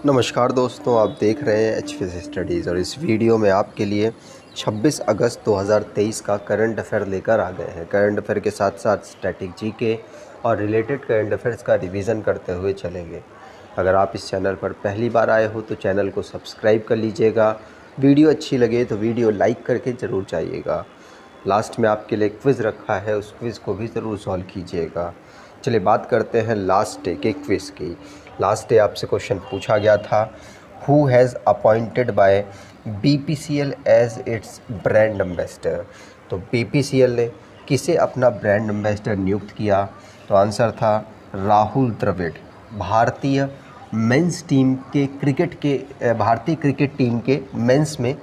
नमस्कार दोस्तों, आप देख रहे हैं एच स्टडीज़ और इस वीडियो में आपके लिए 26 अगस्त 2023 का करंट अफेयर लेकर आ गए हैं। करंट अफेयर के साथ साथ स्टैटिक जीके और रिलेटेड करंट अफेयर्स का रिवीजन करते हुए चलेंगे। अगर आप इस चैनल पर पहली बार आए हो तो चैनल को सब्सक्राइब कर लीजिएगा। वीडियो अच्छी लगे तो वीडियो लाइक करके ज़रूर जाइएगा। लास्ट में आपके लिए क्विज़ रखा है, उस क्विज़ को भी ज़रूर सॉल्व कीजिएगा। चलिए बात करते हैं लास्ट डे के क्विज़ की। लास्ट डे आपसे क्वेश्चन पूछा गया था, who has appointed by BPCL as its brand ambassador. तो BPCL ने किसे अपना ब्रांड एम्बेसडर नियुक्त किया? तो आंसर था राहुल द्रविड़। भारतीय मेंस टीम के भारतीय क्रिकेट टीम के मेंस में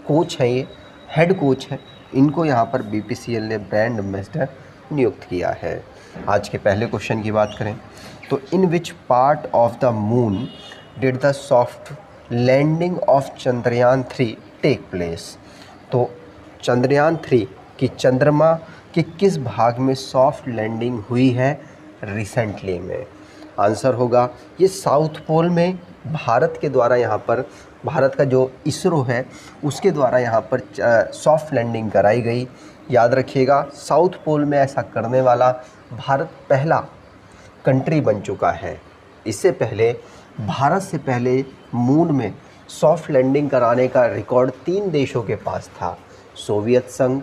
कोच हैं, ये हेड कोच हैं। इनको यहाँ पर BPCL ने ब्रांड एम्बेसडर नियुक्त किया है। आज के पहले क्वेश्चन की बात करें तो in which part of the moon did the soft landing of Chandrayaan 3 take place. तो चंद्रयान 3 की चंद्रमा के किस भाग में सॉफ्ट लैंडिंग हुई है रिसेंटली में? आंसर होगा ये साउथ पोल में भारत के द्वारा, यहाँ पर भारत का जो इसरो है उसके द्वारा यहाँ पर सॉफ्ट लैंडिंग कराई गई। याद रखिएगा, साउथ पोल में ऐसा करने वाला भारत पहला कंट्री बन चुका है। इससे पहले भारत से पहले मून में सॉफ्ट लैंडिंग कराने का रिकॉर्ड 3 देशों के पास था, सोवियत संघ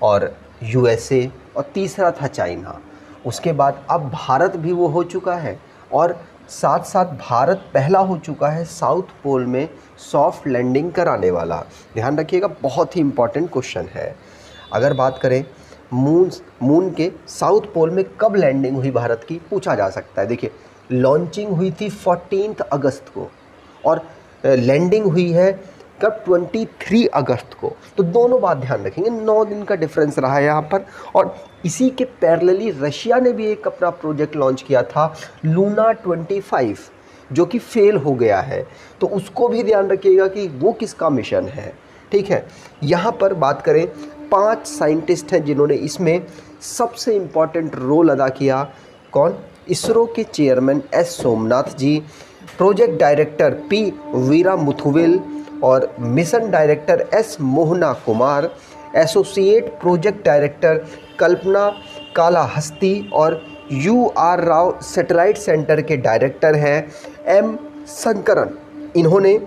और USA और तीसरा था चाइना। उसके बाद अब भारत भी वो हो चुका है और साथ साथ भारत पहला हो चुका है साउथ पोल में सॉफ्ट लैंडिंग कराने वाला। ध्यान रखिएगा, बहुत ही इम्पॉर्टेंट क्वेश्चन है। अगर बात करें मून के साउथ पोल में कब लैंडिंग हुई भारत की, पूछा जा सकता है। देखिए, लॉन्चिंग हुई थी 14 अगस्त को और लैंडिंग हुई है कब? 23 अगस्त को। तो दोनों बात ध्यान रखेंगे, 9 दिन का डिफरेंस रहा है यहाँ पर। और इसी के पैरेलली रशिया ने भी एक अपना प्रोजेक्ट लॉन्च किया था, लूना 25, जो कि फेल हो गया है। तो उसको भी ध्यान रखिएगा कि वो किसका मिशन है। ठीक है, यहाँ पर बात करें 5 साइंटिस्ट हैं जिन्होंने इसमें सबसे इम्पॉर्टेंट रोल अदा किया। कौन? इसरो के chairman S Somnath ji, project director P Veera Muthuvel और mission director S Mohana Kumar, associate project director Kalpana Kalahasti और UR राव सैटेलाइट सेंटर के डायरेक्टर हैं M शंकरन। इन्होंने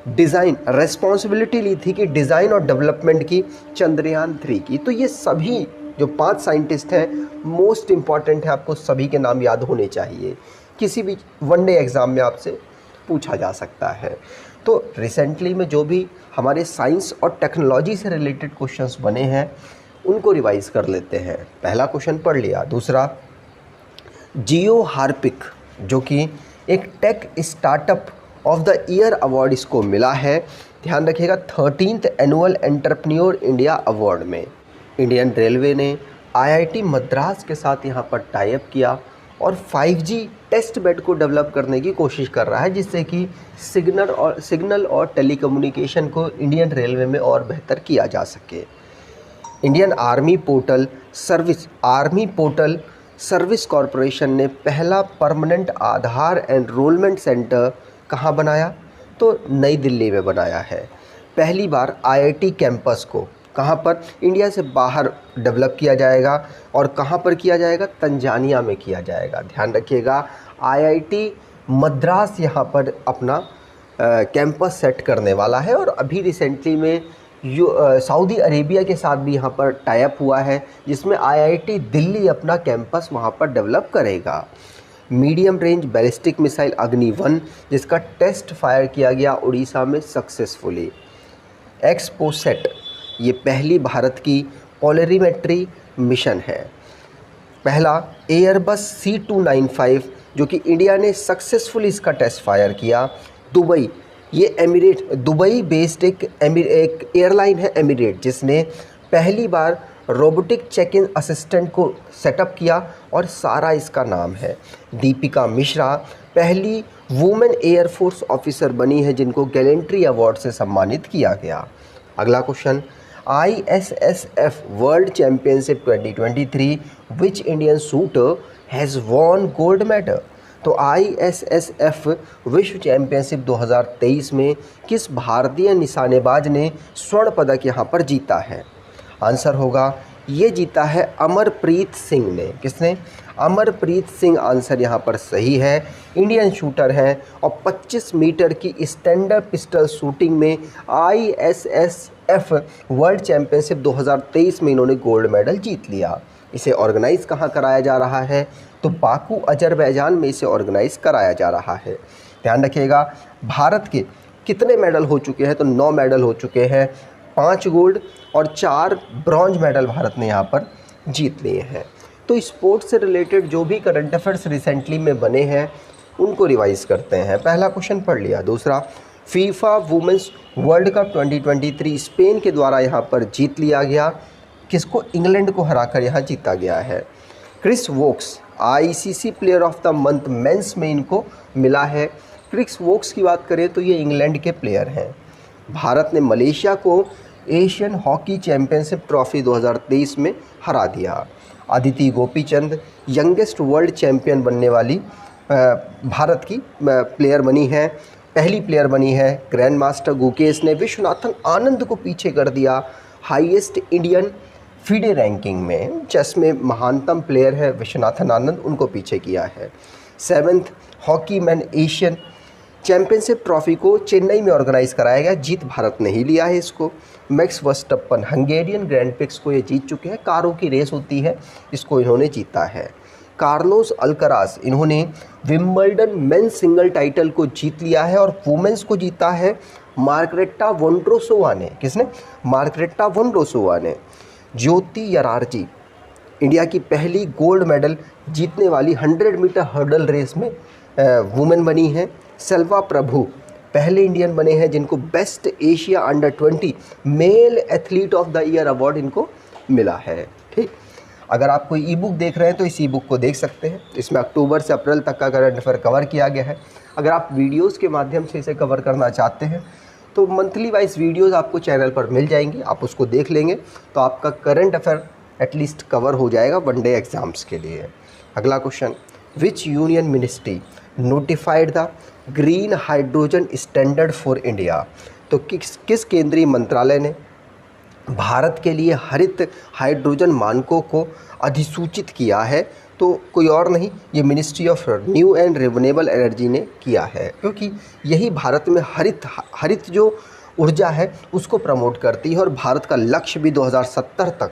रिस्पॉन्सिबिलिटी ली थी कि डिज़ाइन और डेवलपमेंट की चंद्रयान 3 की। तो ये सभी जो 5 साइंटिस्ट हैं मोस्ट इम्पॉर्टेंट है, आपको सभी के नाम याद होने चाहिए। किसी भी वनडे एग्ज़ाम में आपसे पूछा जा सकता है। तो रिसेंटली में जो भी हमारे साइंस और टेक्नोलॉजी से रिलेटेड क्वेश्चंस बने हैं उनको रिवाइज कर लेते हैं। पहला क्वेश्चन पढ़ लिया। दूसरा, जियो हार्पिक जो कि एक tech startup of the year award इसको मिला है। ध्यान रखिएगा, 13th annual entrepreneur India award में इंडियन रेलवे ने IIT मद्रास के साथ यहाँ पर टाई अप किया और 5G टेस्ट बेड को डेवलप करने की कोशिश कर रहा है, जिससे कि सिग्नल और टेलीकम्युनिकेशन को इंडियन रेलवे में और बेहतर किया जा सके। Indian army portal service corporation ने पहला परमानेंट आधार एनरोलमेंट सेंटर कहाँ बनाया? तो नई दिल्ली में बनाया है। पहली बार IIT कैंपस को कहाँ पर? इंडिया से बाहर डेवलप किया जाएगा और कहाँ पर किया जाएगा? तंजानिया में किया जाएगा। ध्यान रखिएगा, IIT मद्रास यहाँ पर अपना कैंपस सेट करने वाला है और अभी रिसेंटली में सऊदी अरेबिया के साथ भी यहाँ पर टाई अप हुआ है, जिसमें IIT दिल्ली अपना कैंपस वहाँ पर डेवलप करेगा। मीडियम रेंज बैलिस्टिक मिसाइल अग्नि-1 जिसका टेस्ट फायर किया गया उड़ीसा में सक्सेसफुली। एक्सपोसेट ये पहली भारत की पोलरीमेट्री मिशन है। पहला एयरबस C295 जो कि इंडिया ने सक्सेसफुली इसका टेस्ट फायर किया। दुबई, ये दुबई बेस्ड एक एयरलाइन है एमिरेट, जिसने पहली बार रोबोटिक चेक इन असिस्टेंट को सेटअप किया और सारा इसका नाम है। दीपिका मिश्रा पहली वुमेन एयरफोर्स ऑफिसर बनी है जिनको गैलेंट्री अवार्ड से सम्मानित किया गया। अगला question, ISSF world championship 2023 which Indian shooter has won gold medal. तो ISSF विश्व चैंपियनशिप 2023 में किस भारतीय निशानेबाज ने स्वर्ण पदक यहाँ पर जीता है? आंसर होगा, ये जीता है अमरप्रीत सिंह ने। किसने? अमरप्रीत सिंह आंसर यहाँ पर सही है। इंडियन शूटर हैं और 25 मीटर की स्टैंडर्ड पिस्टल शूटिंग में ISSF वर्ल्ड चैंपियनशिप 2023 में इन्होंने गोल्ड मेडल जीत लिया। इसे ऑर्गेनाइज कहाँ कराया जा रहा है? तो बाकू अजरबैजान में इसे ऑर्गेनाइज कराया जा रहा है। ध्यान रखिएगा, भारत के कितने मेडल हो चुके हैं? तो 9 मेडल हो चुके हैं, 5 गोल्ड और 4 ब्रॉन्ज मेडल भारत ने यहाँ पर जीत लिए हैं। तो स्पोर्ट्स से रिलेटेड जो भी करंट अफेयर्स रिसेंटली में बने हैं उनको रिवाइज करते हैं। पहला क्वेश्चन पढ़ लिया। दूसरा, FIFA women's world cup 2023 Spain के द्वारा यहाँ पर जीत लिया गया। किसको? इंग्लैंड को हराकर यहाँ जीता गया है। Chris Woakes ICC player of the month men's में इनको मिला है। क्रिस वोक्स की बात करें तो ये इंग्लैंड के प्लेयर हैं। भारत ने मलेशिया को एशियन हॉकी चैंपियनशिप ट्रॉफी 2023 में हरा दिया। Aditi Gopichand youngest world champion बनने वाली भारत की प्लेयर बनी है, पहली प्लेयर बनी है। ग्रैंड मास्टर गुकेश ने विश्वनाथन आनंद को पीछे कर दिया हाईएस्ट इंडियन फीडे रैंकिंग में। चेस में महानतम प्लेयर है विश्वनाथन आनंद, उनको पीछे किया है। 7th hockey man Asian championship trophy को चेन्नई में ऑर्गेनाइज कराया गया। जीत भारत ने ही लिया है इसको। मैक्स वर्स्टप्पन हंगेरियन ग्रैंड प्रिक्स को ये जीत चुके हैं। कारों की रेस होती है, इसको इन्होंने जीता है। कार्लोस अल्कराज इन्होंने विंबलडन मेंस सिंगल टाइटल को जीत लिया है और वुमेन्स को जीता है मार्गरेटा वोंड्रोसोवा ने। किसने? मार्गरेटा वोंड्रोसोवा ने। ज्योति यरारजी इंडिया की पहली गोल्ड मेडल जीतने वाली 100 मीटर हर्डल रेस में वुमेन बनी हैं। सेल्वा प्रभु पहले इंडियन बने हैं जिनको best Asia under 20 male athlete of the year award इनको मिला है। ठीक, अगर आप कोई ई बुक देख रहे हैं तो इस ई बुक को देख सकते हैं। इसमें अक्टूबर से अप्रैल तक का करंट अफेयर कवर किया गया है। अगर आप वीडियोज़ के माध्यम से इसे कवर करना चाहते हैं तो मंथली वाइज वीडियोस आपको चैनल पर मिल जाएंगी, आप उसको देख लेंगे तो आपका करंट अफेयर एटलीस्ट कवर हो जाएगा वनडे एग्जाम्स के लिए। अगला question, which union ministry notified the green hydrogen standard for India? तो किस केंद्रीय मंत्रालय ने भारत के लिए हरित हाइड्रोजन मानकों को अधिसूचित किया है? तो कोई और नहीं, ये ministry of new and renewable energy ने किया है, क्योंकि यही भारत में हरित जो ऊर्जा है उसको प्रमोट करती है और भारत का लक्ष्य भी 2070 तक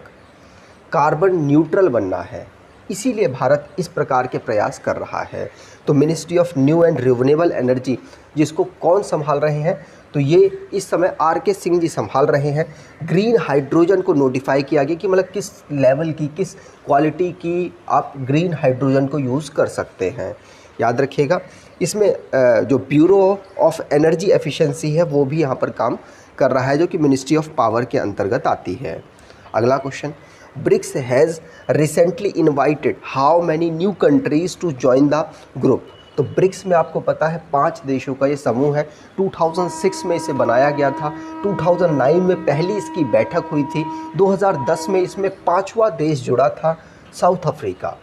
कार्बन न्यूट्रल बनना है। इसीलिए भारत इस प्रकार के प्रयास कर रहा है। तो ministry of new and renewable energy जिसको कौन संभाल रहे हैं? तो ये इस समय RK सिंह जी संभाल रहे हैं। ग्रीन हाइड्रोजन को नोटिफाई किया गया कि मतलब किस लेवल की, किस क्वालिटी की आप ग्रीन हाइड्रोजन को यूज़ कर सकते हैं। याद रखिएगा, इसमें जो ब्यूरो ऑफ एनर्जी एफिशिएंसी है वो भी यहाँ पर काम कर रहा है, जो कि मिनिस्ट्री ऑफ पावर के अंतर्गत आती है। अगला question, BRICS has recently invited how many new countries to join the group? तो ब्रिक्स में आपको पता है 5 देशों का ये समूह है। 2006 में इसे बनाया गया था, 2009 में पहली इसकी बैठक हुई थी, 2010 में इसमें 5वां देश जुड़ा था, साउथ अफ्रीका।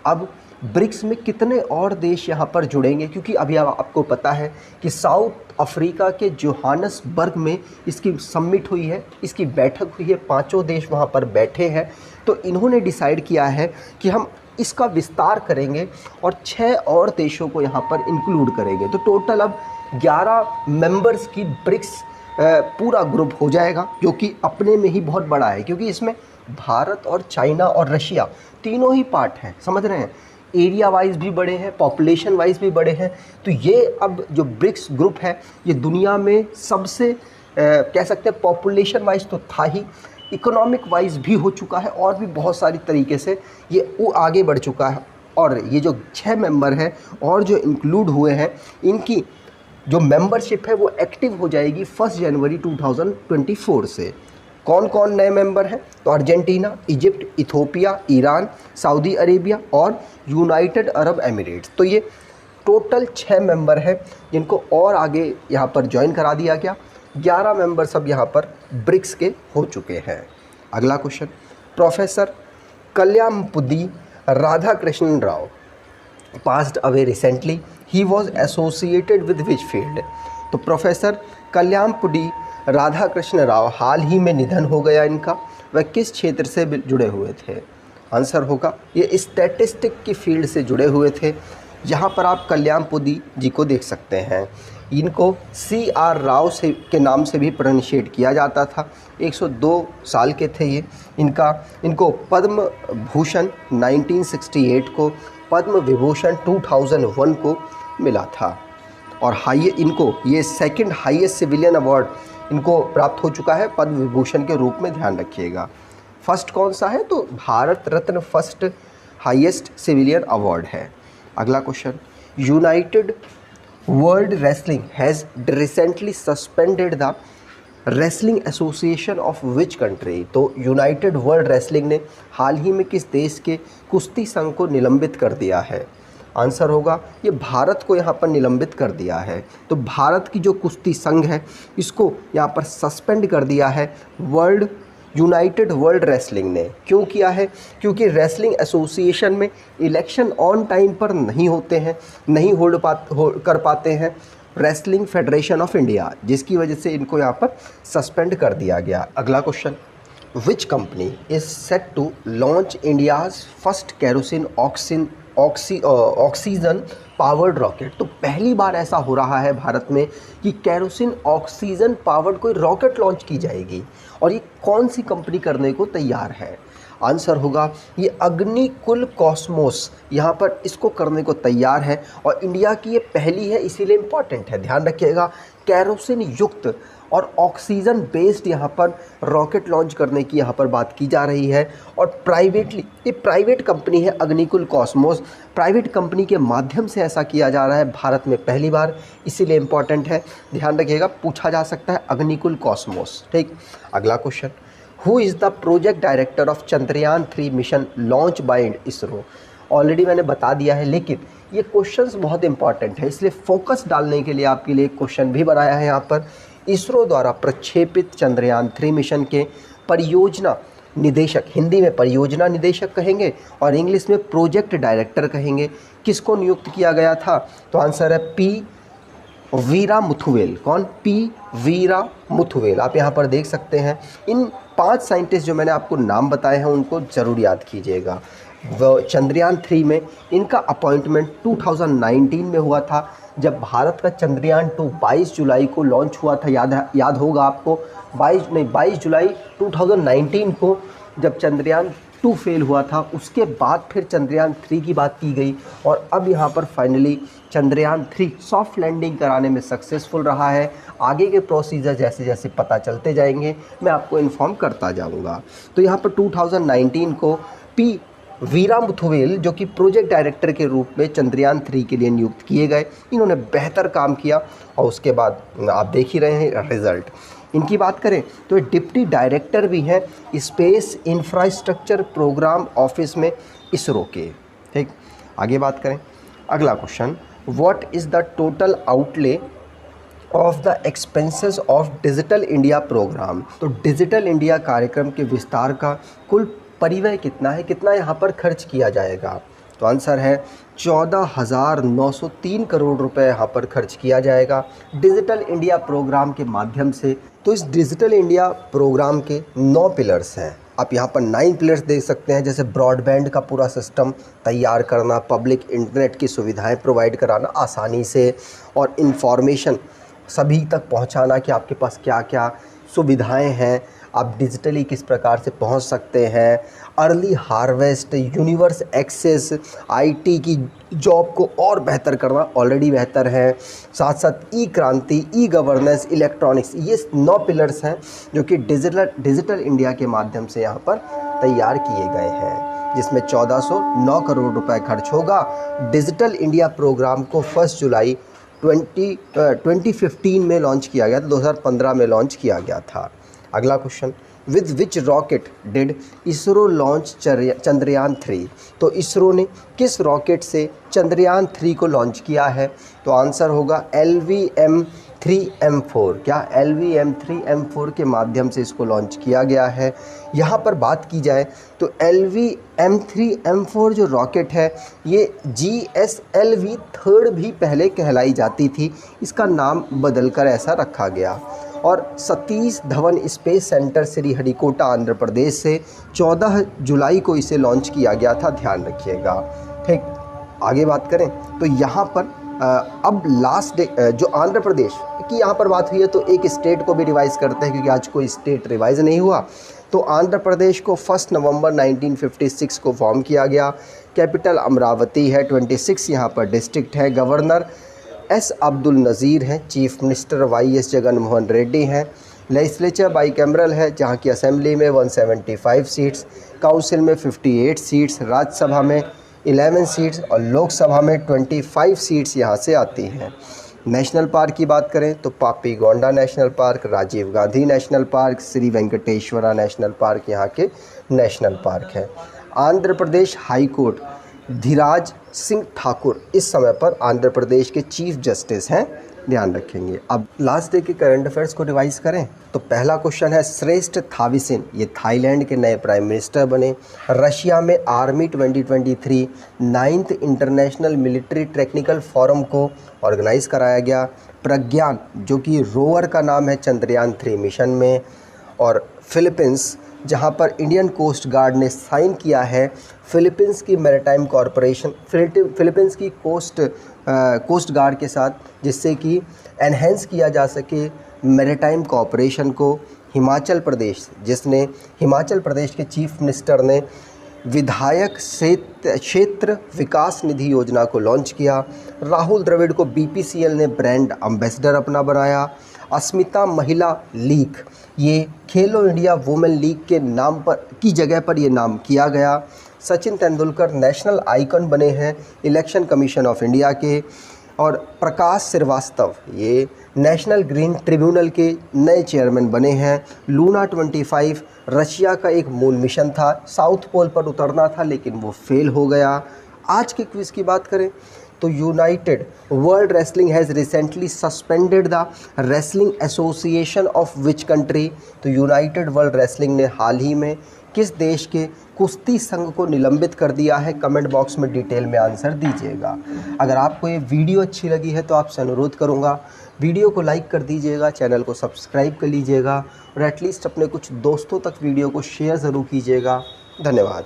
अब ब्रिक्स में कितने और देश यहाँ पर जुड़ेंगे? क्योंकि अभी आपको पता है कि साउथ अफ्रीका के जोहान्सबर्ग में इसकी समिट हुई है, इसकी बैठक हुई है, 5 देश वहाँ पर बैठे हैं। तो इन्होंने डिसाइड किया है कि हम इसका विस्तार करेंगे और 6 और देशों को यहाँ पर इंक्लूड करेंगे। तो टोटल अब 11 मेंबर्स की ब्रिक्स पूरा ग्रुप हो जाएगा, जो कि अपने में ही बहुत बड़ा है, क्योंकि इसमें भारत और चाइना और रशिया तीनों ही पार्ट हैं। समझ रहे हैं, एरिया वाइज भी बड़े हैं, पॉपुलेशन वाइज भी बड़े हैं। तो ये अब जो ब्रिक्स ग्रुप है ये दुनिया में सबसे कह सकते हैं पॉपुलेशन वाइज तो था ही, इकोनॉमिक वाइज भी हो चुका है और भी बहुत सारी तरीके से ये वो आगे बढ़ चुका है। और ये जो 6 मेंबर हैं और जो इंक्लूड हुए हैं, इनकी जो मेंबरशिप है वो एक्टिव हो जाएगी 1 जनवरी 2024 से। कौन कौन नए मेंबर हैं? तो Argentina, Egypt, Ethiopia, Iran, Saudi Arabia और यूनाइटेड अरब एमिरेट्स। तो ये टोटल 6 मेंबर हैं जिनको और आगे यहाँ पर ज्वाइन करा दिया गया। 11 मेंबर सब यहाँ पर ब्रिक्स के हो चुके हैं। अगला question, professor Calyampudi Radhakrishna Rao passed away recently. He was associated with which field? तो प्रोफेसर कल्याणपुडी राधाकृष्ण राव हाल ही में निधन हो गया इनका। वह किस क्षेत्र से जुड़े हुए थे? आंसर होगा ये स्टैटिस्टिक की फील्ड से जुड़े हुए थे। यहाँ पर आप कल्याणपुडी जी को देख सकते हैं। इनको CR राव से के नाम से भी प्रोनाउंशिएट किया जाता था। 102 साल के थे ये। इनको पद्म भूषण 1968 को, पद्म विभूषण 2001 को मिला था। और इनको ये सेकंड हाईएस्ट सिविलियन अवार्ड इनको प्राप्त हो चुका है पद्म विभूषण के रूप में, ध्यान रखिएगा। फर्स्ट कौन सा है? तो Bharat Ratna first highest civilian award है। अगला question, United world wrestling has recently suspended the wrestling association of which country? तो यूनाइटेड वर्ल्ड रेसलिंग ने हाल ही में किस देश के कुश्ती संघ को निलंबित कर दिया है? आंसर होगा ये भारत को यहाँ पर निलंबित कर दिया है। तो भारत की जो कुश्ती संघ है इसको यहाँ पर सस्पेंड कर दिया है यूनाइटेड वर्ल्ड रेसलिंग ने। क्यों किया है? क्योंकि रेसलिंग एसोसिएशन में इलेक्शन ऑन टाइम पर नहीं होते हैं, नहीं कर पाते हैं रेसलिंग फेडरेशन ऑफ इंडिया, जिसकी वजह से इनको यहाँ पर सस्पेंड कर दिया गया। अगला question, which company is set to launch India's first kerosene oxygen powered rocket? तो पहली बार ऐसा हो रहा है भारत में कि केरोसिन ऑक्सीजन पावर्ड कोई रॉकेट लॉन्च की जाएगी। और ये कौन सी कंपनी करने को तैयार है? आंसर होगा ये अग्निकुल कॉस्मोस यहाँ पर इसको करने को तैयार है। और इंडिया की ये पहली है, इसीलिए इम्पॉर्टेंट है, ध्यान रखिएगा। केरोसिन युक्त और ऑक्सीजन बेस्ड यहाँ पर रॉकेट लॉन्च करने की यहाँ पर बात की जा रही है। और ये प्राइवेट कंपनी है अग्निकुल कॉस्मोस, प्राइवेट कंपनी के माध्यम से ऐसा किया जा रहा है भारत में पहली बार, इसीलिए इम्पॉर्टेंट है, ध्यान रखिएगा, पूछा जा सकता है अग्निकुल कॉस्मोस। ठीक, अगला question, who is the project director of Chandrayaan 3 mission launch by ISRO? Already मैंने बता दिया है, लेकिन ये क्वेश्चंस बहुत इंपॉर्टेंट है, इसलिए फोकस डालने के लिए आपके लिए क्वेश्चन भी बनाया है यहाँ पर। इसरो द्वारा प्रक्षेपित चंद्रयान 3 मिशन के परियोजना निदेशक, हिंदी में परियोजना निदेशक कहेंगे और इंग्लिश में प्रोजेक्ट डायरेक्टर कहेंगे, किसको नियुक्त किया गया था? तो आंसर है P वीरा मुथुवेल। कौन? P वीरा मुथुवेल। आप यहाँ पर देख सकते हैं। इन 5 साइंटिस्ट जो मैंने आपको नाम बताए हैं उनको ज़रूर याद कीजिएगा। वो चंद्रयान 3 में इनका अपॉइंटमेंट 2019 में हुआ था, जब भारत का चंद्रयान 2 22 जुलाई को लॉन्च हुआ था। याद होगा आपको, 22 जुलाई 2019 को जब चंद्रयान 2 फेल हुआ था, उसके बाद फिर चंद्रयान 3 की बात की गई। और अब यहाँ पर फाइनली चंद्रयान 3 सॉफ्ट लैंडिंग कराने में सक्सेसफुल रहा है। आगे के प्रोसीजर जैसे जैसे पता चलते जाएंगे मैं आपको इन्फॉर्म करता जाऊँगा। तो यहाँ पर 2019 को P वीरा मुथुवेल जो कि प्रोजेक्ट डायरेक्टर के रूप में चंद्रयान 3 के लिए नियुक्त किए गए, इन्होंने बेहतर काम किया और उसके बाद आप देख ही रहे हैं रिज़ल्ट। इनकी बात करें तो ये डिप्टी डायरेक्टर भी हैं स्पेस इंफ्रास्ट्रक्चर प्रोग्राम ऑफिस में इसरो के। ठीक, आगे बात करें। अगला question, what is the total outlay of the expenses of Digital India programme? तो डिजिटल इंडिया कार्यक्रम के विस्तार का कुल परिव्यय कितना है, कितना यहाँ पर खर्च किया जाएगा? तो आंसर है 14,903 करोड़ रुपए यहाँ पर खर्च किया जाएगा डिजिटल इंडिया प्रोग्राम के माध्यम से। तो इस डिजिटल इंडिया प्रोग्राम के 9 पिलर्स हैं। आप यहाँ पर 9 पिलर्स देख सकते हैं, जैसे ब्रॉडबैंड का पूरा सिस्टम तैयार करना, पब्लिक इंटरनेट की सुविधाएं प्रोवाइड कराना आसानी से, और इन्फॉर्मेशन सभी तक पहुँचाना कि आपके पास क्या क्या सुविधाएं हैं, आप डिजिटली किस प्रकार से पहुंच सकते हैं, early harvest, universe access, IT की जॉब को और बेहतर करना, ऑलरेडी बेहतर है, साथ साथ ई क्रांति, ई गवर्नेंस, इलेक्ट्रॉनिक्स, ये 9 पिलर्स हैं जो कि डिजिटल इंडिया के माध्यम से यहाँ पर तैयार किए गए हैं, जिसमें 1409 करोड़ रुपए खर्च होगा। डिजिटल इंडिया प्रोग्राम को 1 जुलाई 2015 में लॉन्च किया गया था, 2015 में लॉन्च किया गया था। अगला question, with which rocket did ISRO launch Chandrayaan 3। तो इसरो ने किस रॉकेट से चंद्रयान 3 को लॉन्च किया है? तो आंसर होगा LVM-3M4। क्या LVM-3M4 के माध्यम से इसको लॉन्च किया गया है। यहाँ पर बात की जाए तो LVM-3M4 जो रॉकेट है ये GSLV 3 भी पहले कहलाई जाती थी, इसका नाम बदलकर ऐसा रखा गया। और सतीश धवन स्पेस सेंटर श्रीहरिकोटा आंध्र प्रदेश से 14 जुलाई को इसे लॉन्च किया गया था, ध्यान रखिएगा। ठीक, आगे बात करें तो यहाँ पर अब लास्ट डे जो आंध्र प्रदेश की यहाँ पर बात हुई है तो एक स्टेट को भी रिवाइज़ करते हैं क्योंकि आज कोई स्टेट रिवाइज़ नहीं हुआ। तो आंध्र प्रदेश को 1 नवंबर 1956 को फॉर्म किया गया। कैपिटल अमरावती है। 26 यहाँ पर डिस्ट्रिक्ट है। गवर्नर एस अब्दुल नज़ीर हैं। Chief minister YS Jaganmohan Reddy हैं। लेजिस्लेचर बाईकैमरल है जहाँ की असेंबली में 175 सीट्स, काउंसिल में 58 सीट्स, राज्यसभा में 11 सीट्स और लोकसभा में 25 सीट्स यहाँ से आती हैं। नेशनल पार्क की बात करें तो Papikonda National Park, Rajiv Gandhi National Park, Shri Venkateswara National Park यहाँ के नेशनल पार्क हैं। आंध्र प्रदेश हाई कोर्ट धीराज सिंह ठाकुर इस समय पर आंध्र प्रदेश के चीफ जस्टिस हैं, ध्यान रखेंगे। अब लास्ट डे के करंट अफेयर्स को रिवाइज करें तो पहला क्वेश्चन है श्रेष्ठ थाविसिन, ये थाईलैंड के नए प्राइम मिनिस्टर बने। रशिया में army 2023 9th international military technical forum को ऑर्गेनाइज कराया गया। प्रज्ञान जो कि रोवर का नाम है चंद्रयान 3 मिशन में। और फिलीपींस जहां पर इंडियन कोस्ट गार्ड ने साइन किया है फिलीपींस की मैरीटाइम कॉरपोरेशन, फिलीपींस की कोस्ट गार्ड के साथ, जिससे कि एनहेंस किया जा सके मैरीटाइम कॉरपोरेशन को। हिमाचल प्रदेश जिसने हिमाचल प्रदेश के चीफ मिनिस्टर ने विधायक क्षेत्र विकास निधि योजना को लॉन्च किया। राहुल द्रविड़ को BPCL ने ब्रांड एम्बेसडर अपना बनाया। अस्मिता महिला लीग, ये खेलो इंडिया वुमेन लीग के नाम पर की जगह पर ये नाम किया गया। सचिन तेंदुलकर नेशनल आइकन बने हैं इलेक्शन कमीशन ऑफ इंडिया के। और प्रकाश श्रीवास्तव ये नेशनल ग्रीन ट्रिब्यूनल के नए चेयरमैन बने हैं। लूना 25 रशिया का एक मून मिशन था, साउथ पोल पर उतरना था लेकिन वो फेल हो गया। आज के क्विज़ की बात करें तो United world wrestling has recently suspended the wrestling association of which country. तो यूनाइटेड वर्ल्ड रेसलिंग ने हाल ही में किस देश के कुश्ती संघ को निलंबित कर दिया है? कमेंट बॉक्स में डिटेल में आंसर दीजिएगा। अगर आपको ये वीडियो अच्छी लगी है तो आपसे अनुरोध करूँगा वीडियो को लाइक कर दीजिएगा, चैनल को सब्सक्राइब कर लीजिएगा और एटलीस्ट अपने कुछ दोस्तों तक वीडियो को शेयर ज़रूर कीजिएगा। धन्यवाद।